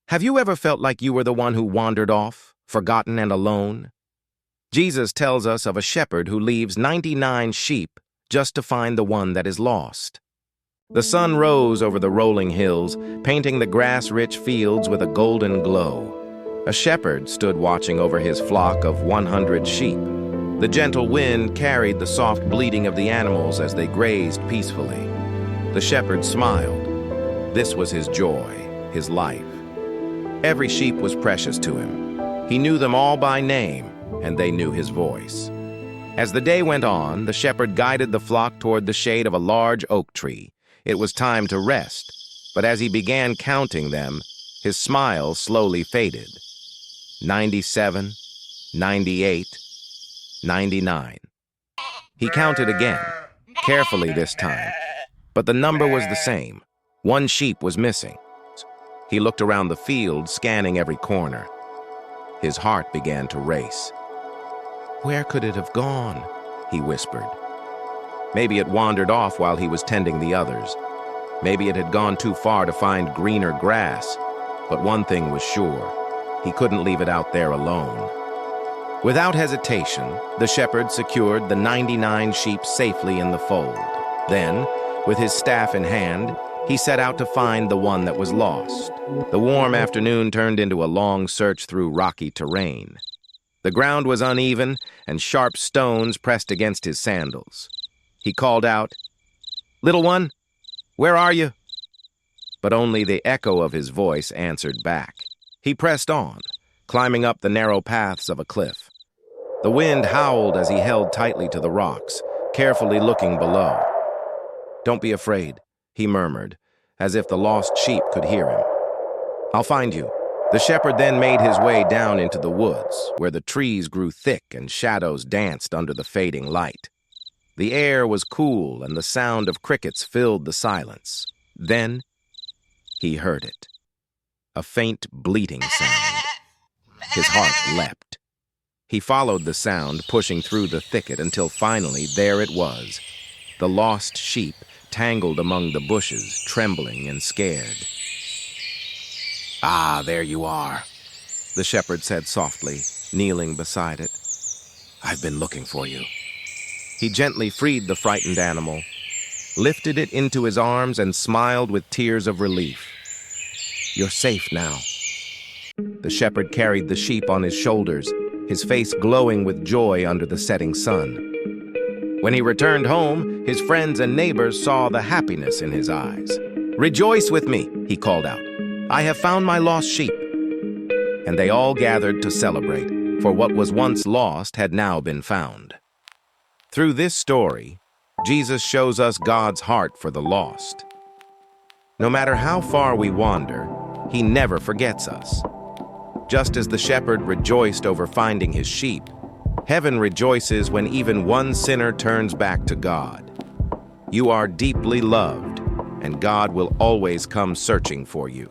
Have you ever felt like you were the one who wandered off, forgotten and alone? Jesus tells us of a shepherd who leaves 99 sheep just to find the one that is lost. The sun rose over the rolling hills, painting the grass-rich fields with a golden glow. A shepherd stood watching over his flock of 100 sheep. The gentle wind carried the soft bleating of the animals as they grazed peacefully. The shepherd smiled. This was his joy, his life. Every sheep was precious to him. He knew them all by name, and they knew his voice. As the day went on, the shepherd guided the flock toward the shade of a large oak tree. It was time to rest, but as he began counting them, his smile slowly faded. 97, 98, 99. He counted again, carefully this time, but the number was the same. One sheep was missing. He looked around the field, scanning every corner. His heart began to race. "Where could it have gone?" he whispered. Maybe it wandered off while he was tending the others. Maybe it had gone too far to find greener grass. But one thing was sure, he couldn't leave it out there alone. Without hesitation, the shepherd secured the 99 sheep safely in the fold. Then, with his staff in hand, he set out to find the one that was lost. The warm afternoon turned into a long search through rocky terrain. The ground was uneven, and sharp stones pressed against his sandals. He called out, "Little one, where are you?" But only the echo of his voice answered back. He pressed on, climbing up the narrow paths of a cliff. The wind howled as he held tightly to the rocks, carefully looking below. "Don't be afraid," he murmured, as if the lost sheep could hear him. "I'll find you." The shepherd then made his way down into the woods, where the trees grew thick and shadows danced under the fading light. The air was cool and the sound of crickets filled the silence. Then he heard it. A faint bleating sound. His heart leapt. He followed the sound, pushing through the thicket until finally there it was. The lost sheep tangled among the bushes, trembling and scared. "Ah, there you are," the shepherd said softly, kneeling beside it. "I've been looking for you." He gently freed the frightened animal, lifted it into his arms, and smiled with tears of relief. "You're safe now." The shepherd carried the sheep on his shoulders, his face glowing with joy under the setting sun. When he returned home, his friends and neighbors saw the happiness in his eyes. "Rejoice with me," he called out. "I have found my lost sheep." And they all gathered to celebrate, for what was once lost had now been found. Through this story, Jesus shows us God's heart for the lost. No matter how far we wander, he never forgets us. Just as the shepherd rejoiced over finding his sheep, heaven rejoices when even one sinner turns back to God. You are deeply loved, and God will always come searching for you.